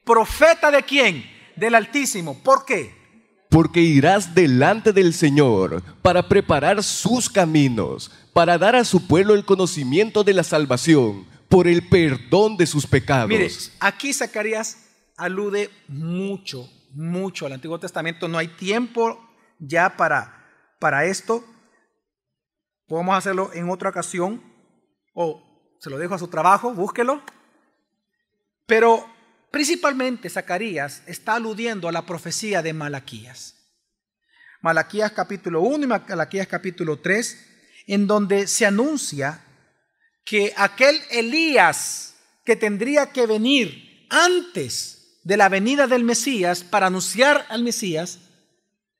Profeta ¿de quién? Del Altísimo. ¿Por qué? Porque irás delante del Señor para preparar sus caminos, para dar a su pueblo el conocimiento de la salvación por el perdón de sus pecados. Mire, aquí Zacarías alude mucho al Antiguo Testamento. No hay tiempo ya para esto. Podemos hacerlo en otra ocasión o se lo dejo a su trabajo, búsquelo. Pero principalmente Zacarías está aludiendo a la profecía de Malaquías. Malaquías capítulo 1 y Malaquías capítulo 3, en donde se anuncia que aquel Elías que tendría que venir antes de la venida del Mesías para anunciar al Mesías,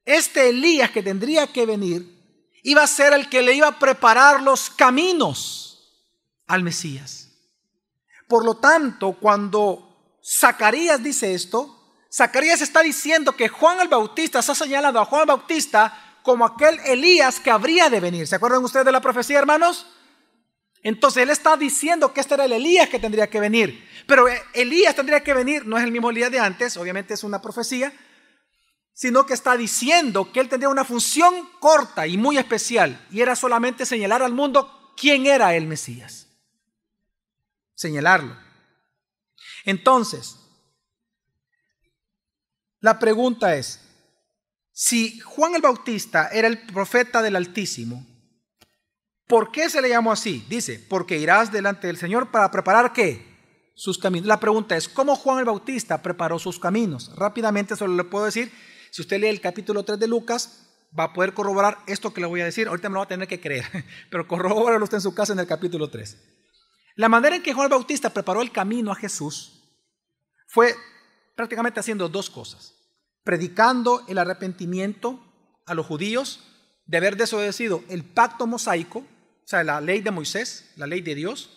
este Elías que tendría que venir iba a ser el que le iba a preparar los caminos al Mesías. Por lo tanto, cuando Zacarías dice esto, Zacarías está diciendo que Juan el Bautista está señalando a Juan el Bautista como aquel Elías que habría de venir. ¿Se acuerdan ustedes de la profecía, hermanos? Entonces él está diciendo que este era el Elías que tendría que venir. Pero Elías tendría que venir, no es el mismo Elías de antes, obviamente es una profecía, sino que está diciendo que él tendría una función corta y muy especial, y era solamente señalar al mundo quién era el Mesías. Señalarlo. Entonces, la pregunta es, si Juan el Bautista era el profeta del Altísimo, ¿por qué se le llamó así? Dice, porque irás delante del Señor para preparar ¿qué? Sus caminos. La pregunta es, ¿cómo Juan el Bautista preparó sus caminos? Rápidamente solo le puedo decir, si usted lee el capítulo 3 de Lucas, va a poder corroborar esto que le voy a decir. Ahorita me lo va a tener que creer, pero corrobóralo usted en su casa en el capítulo 3. La manera en que Juan el Bautista preparó el camino a Jesús fue prácticamente haciendo dos cosas. Predicando el arrepentimiento a los judíos de haber desobedecido el pacto mosaico, o sea, la ley de Moisés, la ley de Dios.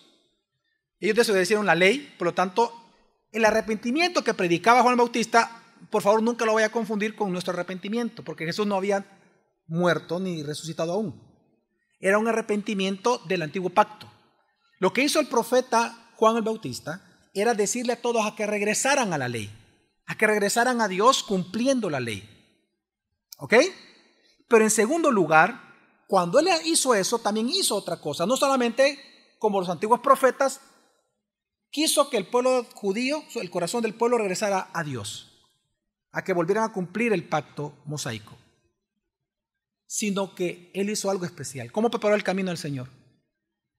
Ellos desobedecieron la ley, por lo tanto, el arrepentimiento que predicaba Juan el Bautista, por favor, nunca lo vaya a confundir con nuestro arrepentimiento, porque Jesús no había muerto ni resucitado aún. Era un arrepentimiento del antiguo pacto. Lo que hizo el profeta Juan el Bautista era decirle a todos a que regresaran a la ley, a que regresaran a Dios cumpliendo la ley. ¿Ok? Pero en segundo lugar, cuando él hizo eso, también hizo otra cosa. No solamente como los antiguos profetas, quiso que el pueblo judío, el corazón del pueblo regresara a Dios, a que volvieran a cumplir el pacto mosaico, sino que él hizo algo especial. ¿Cómo preparó el camino del Señor?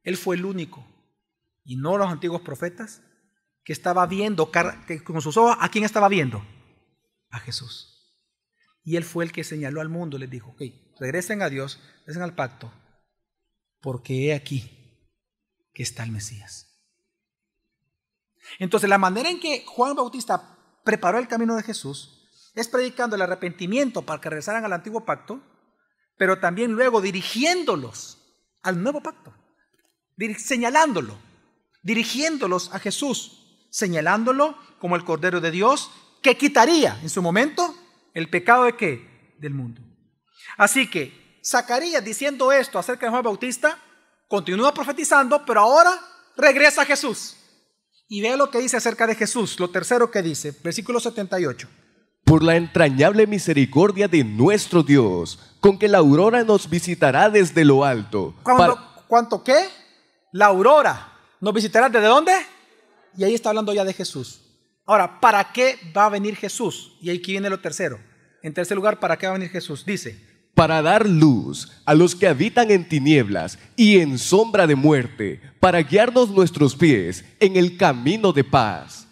Él fue el único, y no los antiguos profetas, que estaba viendo, que con sus ojos, ¿a quién estaba viendo? A Jesús. Y él fue el que señaló al mundo, les dijo, ok, regresen a Dios, regresen al pacto, porque he aquí que está el Mesías. Entonces, la manera en que Juan Bautista preparó el camino de Jesús es predicando el arrepentimiento para que regresaran al antiguo pacto, pero también luego dirigiéndolos al nuevo pacto, señalándolo, dirigiéndolos a Jesús, señalándolo como el Cordero de Dios que quitaría en su momento el pecado de ¿qué? Del mundo. Así que Zacarías, diciendo esto acerca de Juan Bautista, continúa profetizando, pero ahora regresa a Jesús. Y vea lo que dice acerca de Jesús, lo tercero que dice, versículo 78. Por la entrañable misericordia de nuestro Dios, con que la aurora nos visitará desde lo alto. ¿Cuánto qué? La aurora nos visitará ¿desde dónde? Y ahí está hablando ya de Jesús. Ahora, ¿para qué va a venir Jesús? Y aquí viene lo tercero. En tercer lugar, ¿para qué va a venir Jesús? Dice, para dar luz a los que habitan en tinieblas y en sombra de muerte, para guiarnos nuestros pies en el camino de paz.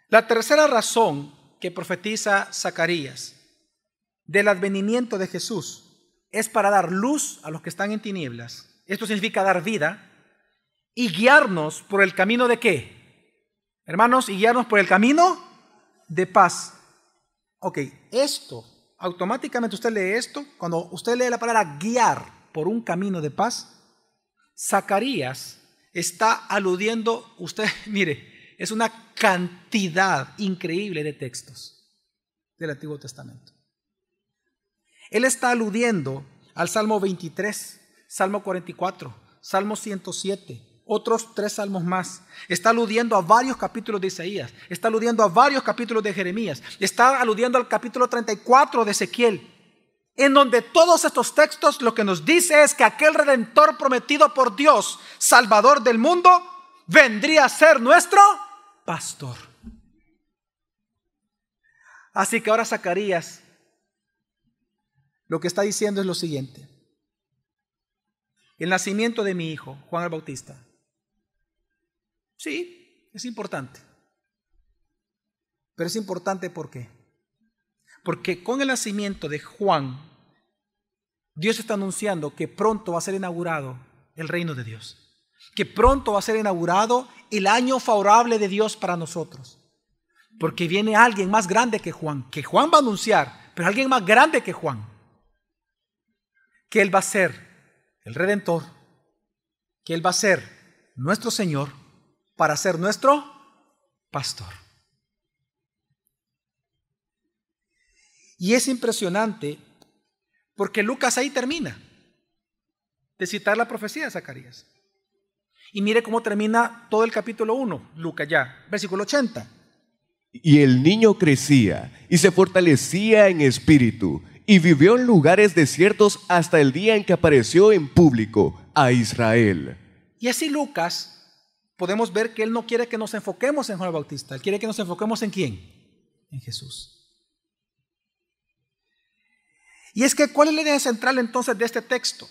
La tercera razón que profetiza Zacarías del advenimiento de Jesús es para dar luz a los que están en tinieblas. Esto significa dar vida y guiarnos por el camino de ¿qué? Hermanos, y guiarnos por el camino de paz. Ok, esto automáticamente usted lee esto, cuando usted lee la palabra guiar por un camino de paz, Zacarías está aludiendo, usted, mire, es una cantidad increíble de textos del Antiguo Testamento. Él está aludiendo al Salmo 23, Salmo 44, Salmo 107, otros 3 salmos más. Está aludiendo a varios capítulos de Isaías, está aludiendo a varios capítulos de Jeremías, está aludiendo al capítulo 34 de Ezequiel, en donde todos estos textos lo que nos dice es que aquel Redentor prometido por Dios, Salvador del mundo, vendría a ser nuestro pastor. Así que ahora Zacarías lo que está diciendo es lo siguiente: el nacimiento de mi hijo, Juan el Bautista, sí, es importante. Pero es importante ¿por qué? Porque con el nacimiento de Juan, Dios está anunciando que pronto va a ser inaugurado el reino de Dios, que pronto va a ser inaugurado el año favorable de Dios para nosotros, porque viene alguien más grande que Juan va a anunciar, pero alguien más grande que Juan, que Él va a ser el Redentor, que Él va a ser nuestro Señor para ser nuestro pastor. Y es impresionante porque Lucas ahí termina de citar la profecía de Zacarías. Y mire cómo termina todo el capítulo 1, Lucas ya, versículo 80. Y el niño crecía y se fortalecía en espíritu y vivió en lugares desiertos hasta el día en que apareció en público a Israel. Y así Lucas, podemos ver que él no quiere que nos enfoquemos en Juan el Bautista, él quiere que nos enfoquemos en ¿quién? En Jesús. Y es que, ¿cuál es la idea central entonces de este texto?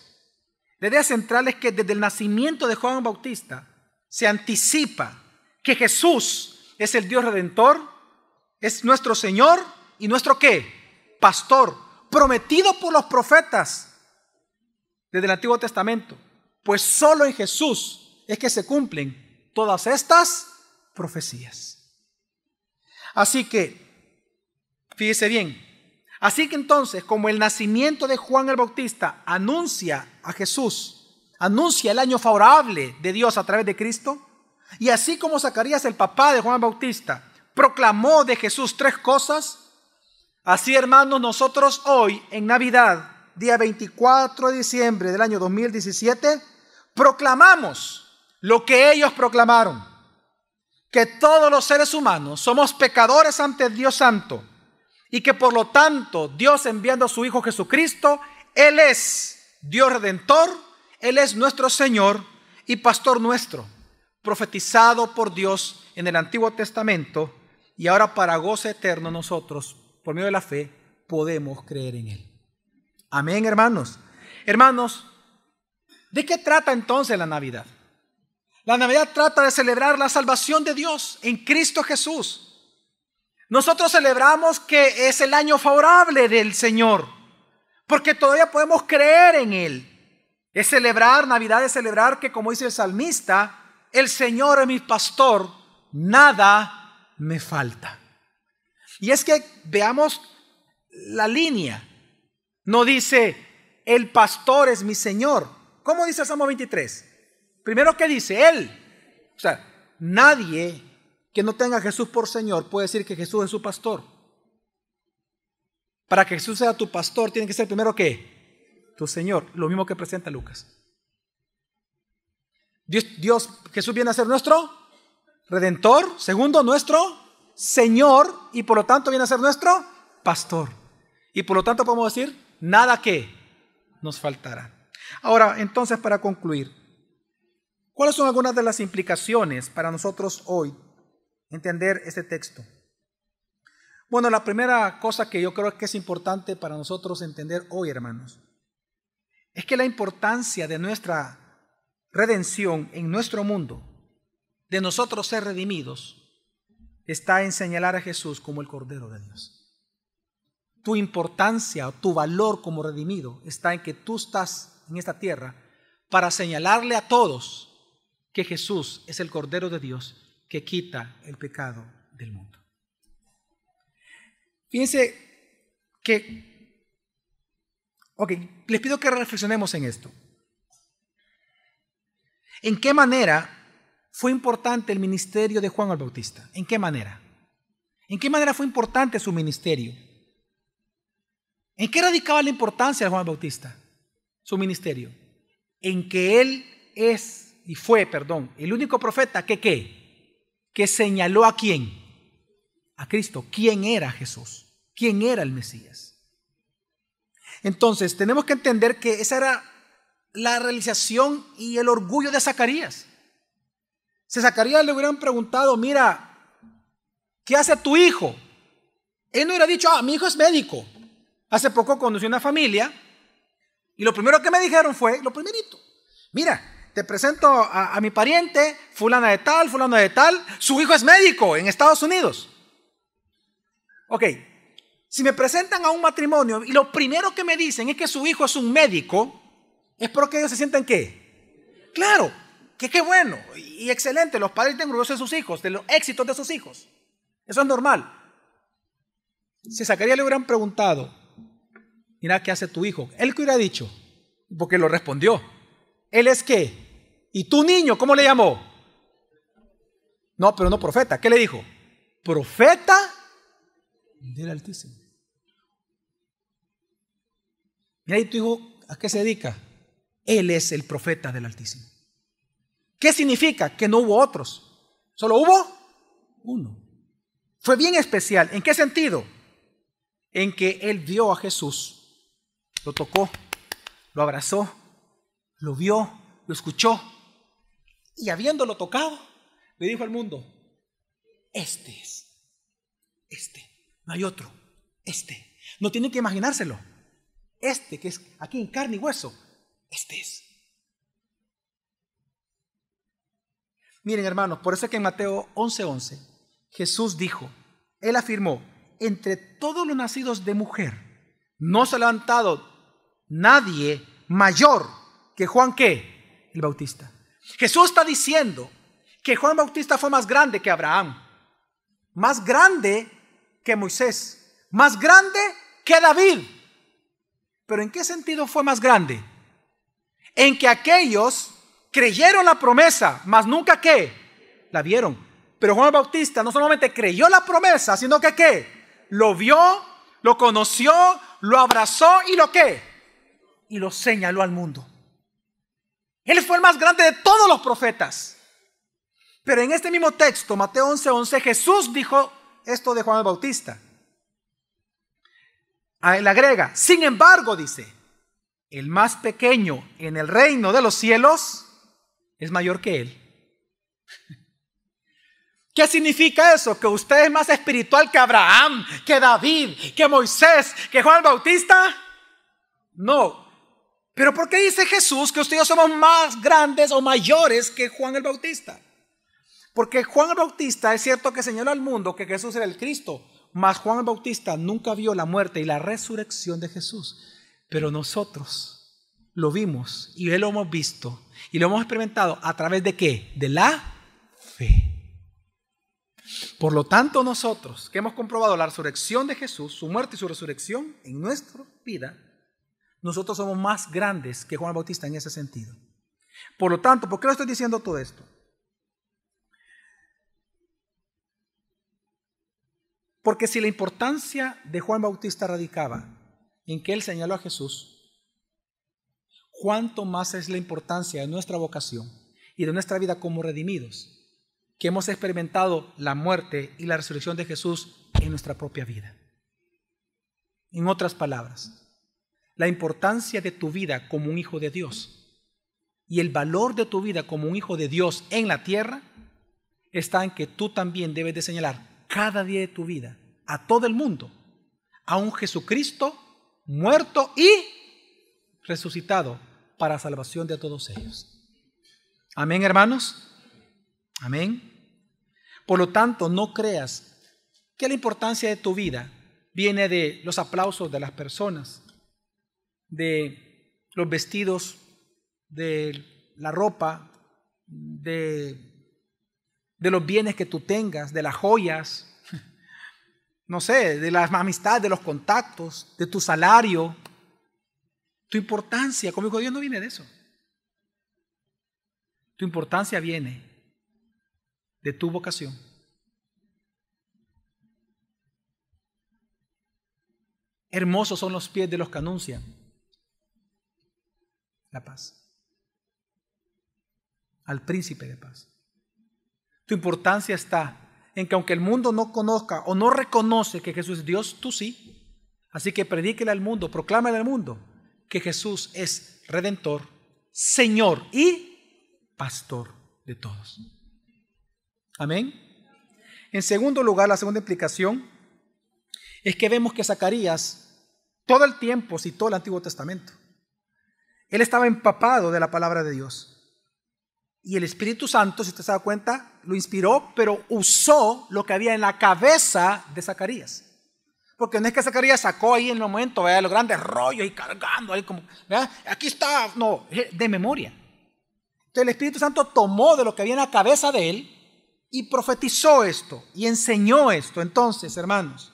La idea central es que desde el nacimiento de Juan el Bautista se anticipa que Jesús es el Dios Redentor, es nuestro Señor y nuestro ¿qué? Pastor, prometido por los profetas desde el Antiguo Testamento. Pues solo en Jesús es que se cumplen todas estas profecías. Así que, fíjese bien, así que entonces, como el nacimiento de Juan el Bautista anuncia a Jesús, anuncia el año favorable de Dios a través de Cristo, y así como Zacarías, el papá de Juan el Bautista, proclamó de Jesús 3 cosas, así, hermanos, nosotros hoy en Navidad, día 24 de diciembre del año 2017, proclamamos lo que ellos proclamaron, que todos los seres humanos somos pecadores ante Dios Santo, y que por lo tanto Dios, enviando a su Hijo Jesucristo, Él es Dios Redentor, Él es nuestro Señor y Pastor nuestro, profetizado por Dios en el Antiguo Testamento, y ahora para gozo eterno nosotros, por medio de la fe, podemos creer en Él. Amén, hermanos. Hermanos, ¿de qué trata entonces la Navidad? La Navidad trata de celebrar la salvación de Dios en Cristo Jesús. Nosotros celebramos que es el año favorable del Señor, porque todavía podemos creer en Él. Es celebrar, Navidad es celebrar que, como dice el salmista, el Señor es mi pastor, nada me falta. Y es que veamos la línea. No dice, el pastor es mi Señor. ¿Cómo dice el Salmo 23? Primero, ¿qué dice? Él. O sea, nadie que no tenga a Jesús por Señor puede decir que Jesús es su pastor. Para que Jesús sea tu pastor, tiene que ser primero ¿qué? Tu Señor. Lo mismo que presenta Lucas. Jesús viene a ser nuestro Redentor. Segundo, nuestro Señor. Y por lo tanto viene a ser nuestro pastor. Y por lo tanto podemos decir, nada que nos faltará. Ahora, entonces, para concluir, ¿cuáles son algunas de las implicaciones para nosotros hoy entender este texto? Bueno, la primera cosa que yo creo que es importante para nosotros entender hoy, hermanos, es que la importancia de nuestra redención en nuestro mundo, de nosotros ser redimidos, está en señalar a Jesús como el Cordero de Dios. Tu importancia, tu valor como redimido está en que tú estás en esta tierra para señalarle a todos que Jesús es el Cordero de Dios que quita el pecado del mundo. Fíjense que Ok, les pido que reflexionemos en esto. ¿En qué manera fue importante el ministerio de Juan el Bautista? ¿En qué manera? ¿En qué manera fue importante su ministerio? ¿En qué radicaba la importancia de Juan el Bautista? Su ministerio. En que él es y fue, el único profeta que señaló a quién, a Cristo, quién era Jesús, quién era el Mesías. Entonces tenemos que entender que esa era la realización y el orgullo de Zacarías. Si a Zacarías le hubieran preguntado, mira, ¿qué hace tu hijo? Él no hubiera dicho, mi hijo es médico. Hace poco conocí una familia y lo primero que me dijeron fue, lo primerito, mira, te presento a mi pariente, fulana de tal, su hijo es médico en Estados Unidos. Ok, si me presentan a un matrimonio y lo primero que me dicen es que su hijo es un médico, es porque ellos se sienten ¿qué? Claro, que qué bueno y excelente, los padres están orgullosos de sus hijos, de los éxitos de sus hijos. Eso es normal. Si a Zacarías le hubieran preguntado, mira, ¿qué hace tu hijo? Él que hubiera dicho, porque lo respondió. ¿Él es qué? ¿Y tu niño cómo le llamó? No, pero no profeta. ¿Qué le dijo? Profeta del Altísimo. Mira, ¿y tu hijo a qué se dedica? Él es el profeta del Altísimo. ¿Qué significa? Que no hubo otros. Solo hubo uno. Fue bien especial. ¿En qué sentido? En que él vio a Jesús, lo tocó, lo abrazó, lo vio, lo escuchó y habiéndolo tocado, le dijo al mundo, este es, no hay otro, no tienen que imaginárselo, que es aquí en carne y hueso, este es. Miren hermanos, por eso es que en Mateo 11:11 Jesús dijo, él afirmó, entre todos los nacidos de mujer no se ha levantado nadie mayor que Juan ¿qué? El Bautista. Jesús está diciendo que Juan Bautista fue más grande que Abraham, más grande que Moisés, más grande que David. ¿Pero en qué sentido fue más grande? En que aquellos creyeron la promesa, mas nunca ¿qué? La vieron. Pero Juan Bautista no solamente creyó la promesa, sino que ¿qué? Lo vio, lo conoció, lo abrazó y lo ¿qué? Y lo señaló al mundo. Él fue el más grande de todos los profetas. Pero en este mismo texto, Mateo 11:11, Jesús dijo esto de Juan el Bautista. Él agrega, sin embargo, dice, el más pequeño en el reino de los cielos es mayor que él. ¿Qué significa eso? ¿Que usted es más espiritual que Abraham, que David, que Moisés, que Juan el Bautista? No. ¿Pero por qué dice Jesús que usted y yo somos más grandes o mayores que Juan el Bautista? Porque Juan el Bautista es cierto que señaló al mundo que Jesús era el Cristo, mas Juan el Bautista nunca vio la muerte y la resurrección de Jesús. Pero nosotros lo vimos y lo hemos visto y lo hemos experimentado a través de ¿qué? De la fe. Por lo tanto, nosotros que hemos comprobado la resurrección de Jesús, su muerte y su resurrección en nuestra vida, nosotros somos más grandes que Juan el Bautista en ese sentido. Por lo tanto, ¿por qué le estoy diciendo todo esto? Porque si la importancia de Juan Bautista radicaba en que él señaló a Jesús, ¿cuánto más es la importancia de nuestra vocación y de nuestra vida como redimidos, que hemos experimentado la muerte y la resurrección de Jesús en nuestra propia vida? En otras palabras, la importancia de tu vida como un hijo de Dios y el valor de tu vida como un hijo de Dios en la tierra está en que tú también debes de señalar cada día de tu vida a todo el mundo a un Jesucristo muerto y resucitado para salvación de todos ellos. Amén, hermanos. Amén. Por lo tanto, no creas que la importancia de tu vida viene de los aplausos de las personas, de los vestidos, de la ropa, de los bienes que tú tengas, de las joyas, no sé, de las amistades, de los contactos, de tu salario. Tu importancia como hijo de Dios no viene de eso. Tu importancia viene de tu vocación. Hermosos son los pies de los que anuncian la paz. Al príncipe de paz. Tu importancia está en que aunque el mundo no conozca o no reconoce que Jesús es Dios, tú sí. Así que predíquele al mundo, proclámale al mundo que Jesús es Redentor, Señor y Pastor de todos. Amén. En segundo lugar, la segunda implicación es que vemos que Zacarías todo el tiempo citó el Antiguo Testamento. Él estaba empapado de la palabra de Dios. Y el Espíritu Santo, si usted se da cuenta, lo inspiró, pero usó lo que había en la cabeza de Zacarías. Porque no es que Zacarías sacó ahí en el momento, ¿verdad?, los grandes rollos y cargando ahí como, ¿verdad?, aquí está, no, de memoria. Entonces el Espíritu Santo tomó de lo que había en la cabeza de él y profetizó esto y enseñó esto. Entonces, hermanos,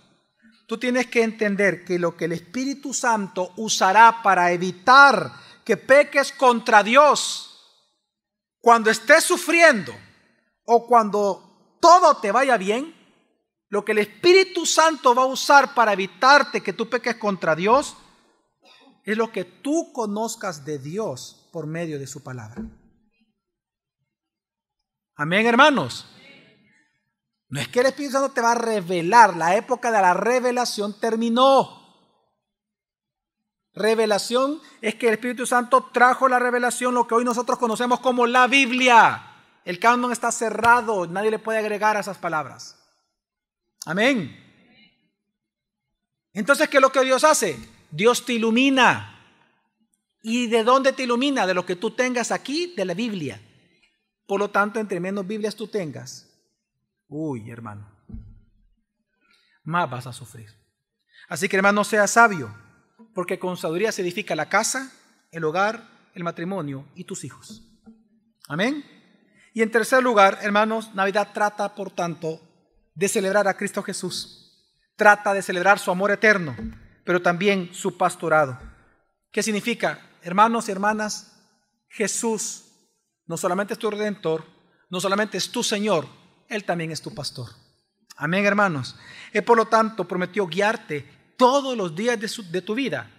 tú tienes que entender que lo que el Espíritu Santo usará para evitar que peques contra Dios, cuando estés sufriendo o cuando todo te vaya bien, lo que el Espíritu Santo va a usar para evitarte que tú peques contra Dios es lo que tú conozcas de Dios por medio de su palabra. Amén, hermanos. No es que el Espíritu Santo te va a revelar, la época de la revelación terminó. Revelación es que el Espíritu Santo trajo la revelación, lo que hoy nosotros conocemos como la Biblia. El canon está cerrado, nadie le puede agregar a esas palabras. Amén. Entonces, ¿qué es lo que Dios hace? Dios te ilumina. ¿Y de dónde te ilumina? De lo que tú tengas aquí, de la Biblia. Por lo tanto, entre menos Biblias tú tengas, hermano, más vas a sufrir. Así que, hermano, sea sabio. Porque con sabiduría se edifica la casa, el hogar, el matrimonio y tus hijos. Amén. Y en tercer lugar, hermanos, Navidad trata, por tanto, de celebrar a Cristo Jesús. Trata de celebrar su amor eterno, pero también su pastorado. ¿Qué significa? Hermanos y hermanas, Jesús no solamente es tu Redentor, no solamente es tu Señor, Él también es tu pastor. Amén, hermanos. Él, por lo tanto, prometió guiarte todos los días de tu vida,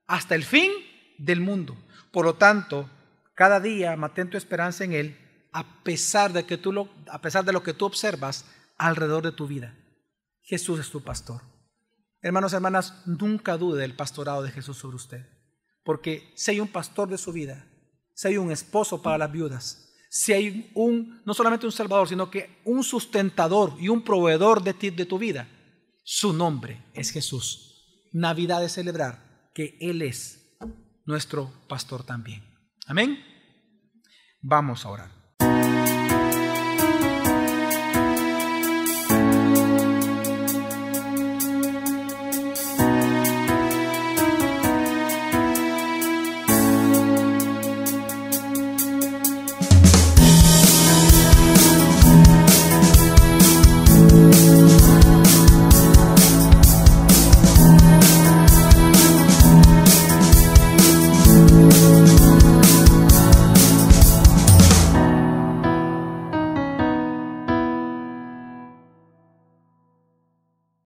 hasta el fin del mundo. Por lo tanto, cada día mantén tu esperanza en Él, a pesar de lo que tú observas alrededor de tu vida. Jesús es tu pastor. Hermanos y hermanas, nunca dude del pastorado de Jesús sobre usted. Porque si hay un pastor de su vida, si hay un esposo para las viudas, si hay no solamente un salvador, sino que un sustentador y un proveedor de tu vida, su nombre es Jesús. Navidad es celebrar que Él es nuestro pastor también. Amén. Vamos a orar.